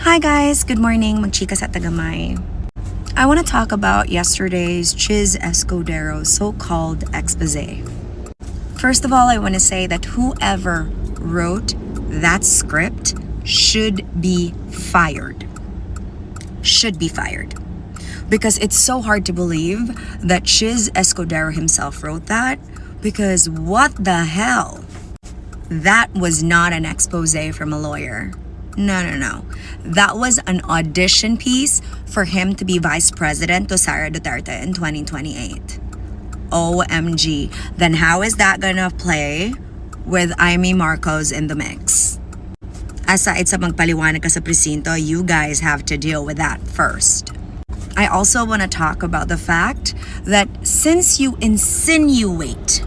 Hi guys, good morning, magchika sa tagamay. I want to talk about yesterday's Chiz Escudero's so-called expose. First of all, I want to say that whoever wrote that script should be fired. Should be fired. Because it's so hard to believe that Chiz Escudero himself wrote that, because what the hell? That was not an expose from a lawyer. No. That was an audition piece for him to be vice president to Sara Duterte in 2028. OMG. Then how is that gonna play with Amy Marcos in the mix? Aside sa magpaliwanag ka sa presinto, you guys have to deal with that first. I also want to talk about the fact that since you insinuate,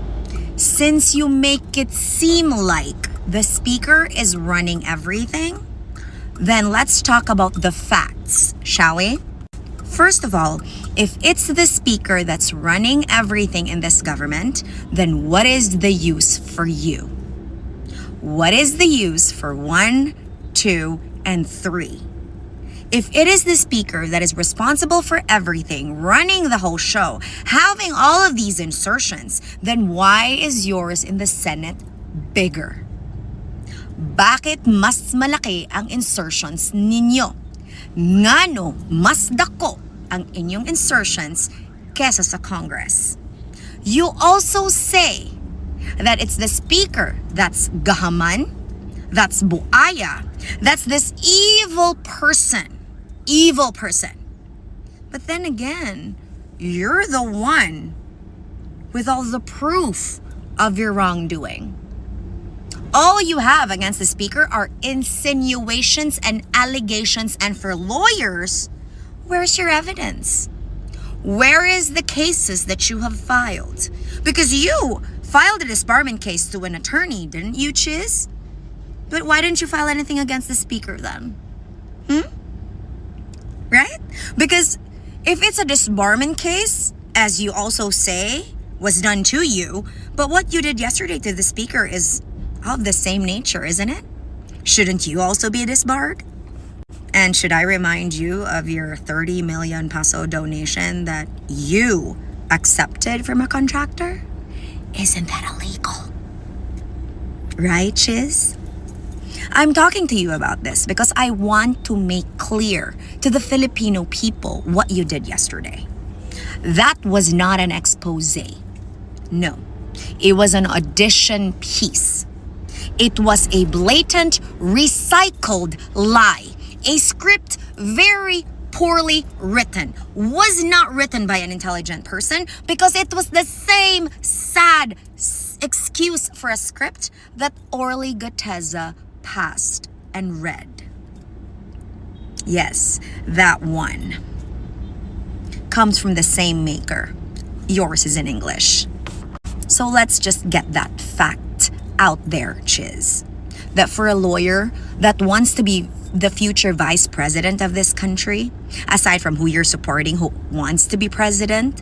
since you make it seem like the speaker is running everything, then let's talk about the facts, shall we? First of all, if it's the speaker that's running everything in this government, then what is the use for you? What is the use for 1, 2, and 3? If it is the speaker that is responsible for everything, running the whole show, having all of these insertions, then why is yours in the Senate bigger? Bakit mas malaki ang insertions ninyo? Ngano mas dako ang inyong insertions kesa sa Congress? You also say that it's the speaker that's gahaman, that's buaya, that's this evil person. But then again, you're the one with all the proof of your wrongdoing. All you have against the speaker are insinuations and allegations, and for lawyers, where's your evidence? Where is the cases that you have filed? Because you filed a disbarment case to an attorney, didn't you, Chiz? But why didn't you file anything against the speaker then? Right? Because if it's a disbarment case, as you also say, was done to you, but what you did yesterday to the speaker is of the same nature, isn't it? Shouldn't you also be disbarred? And should I remind you of your 30 million peso donation that you accepted from a contractor? Isn't that illegal? Right, Chiz? I'm talking to you about this because I want to make clear to the Filipino people what you did yesterday. That was not an expose. No, it was an audition piece. It was a blatant, recycled lie. A script very poorly written. Was not written by an intelligent person because it was the same sad excuse for a script that Orly Gateza passed and read. Yes, that one comes from the same maker. Yours is in English. So let's just get that fact out there, Chiz. That for a lawyer that wants to be the future vice president of this country, aside from who you're supporting, who wants to be president,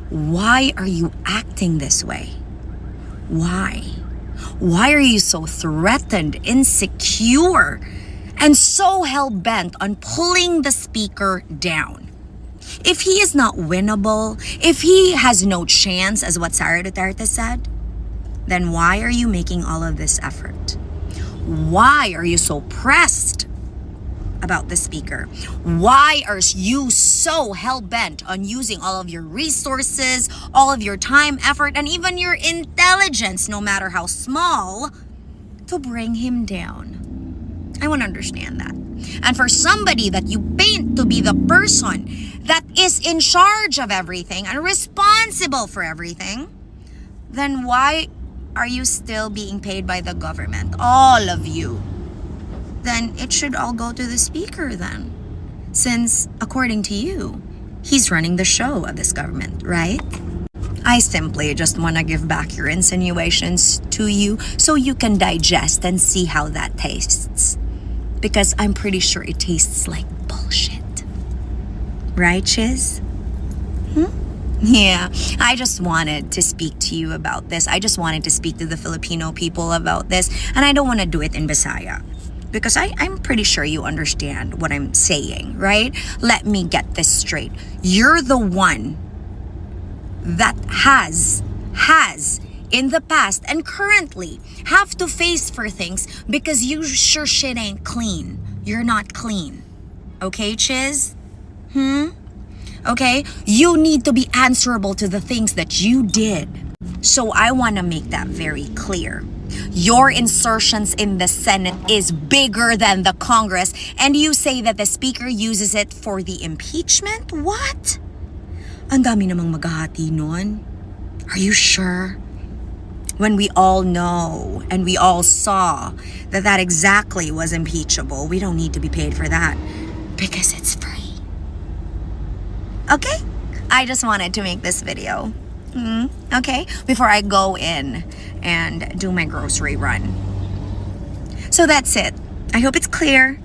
why are you acting this way? Why? Why are you so threatened, insecure, and so hell-bent on pulling the speaker down? If he is not winnable, if he has no chance, as what Sara Duterte said, then why are you making all of this effort? Why are you so pressed about the speaker? Why are you so hell-bent on using all of your resources, all of your time, effort, and even your intelligence, no matter how small, to bring him down? I want to understand that. And for somebody that you paint to be the person that is in charge of everything and responsible for everything, then why are you still being paid by the government? All of you. Then it should all go to the speaker then. Since, according to you, he's running the show of this government, right? I simply just want to give back your insinuations to you so you can digest and see how that tastes. Because I'm pretty sure it tastes like bullshit. Right, Chiz? Yeah, I just wanted to speak to you about this. I just wanted to speak to the Filipino people about this. And I don't want to do it in Bisaya. because I'm pretty sure you understand what I'm saying, right? Let me get this straight. You're the one that has in the past and currently have to face for things because you sure shit ain't clean. You're not clean. Okay, Chiz? Okay? You need to be answerable to the things that you did. So I want to make that very clear. Your insertions in the Senate is bigger than the Congress, and you say that the Speaker uses it for the impeachment? What? Ang dami namang maghahati nun. Are you sure? When we all know and we all saw that that exactly was impeachable, we don't need to be paid for that because it's free. Okay? I just wanted to make this video. Okay? Before I go in and do my grocery run. So that's it. I hope it's clear.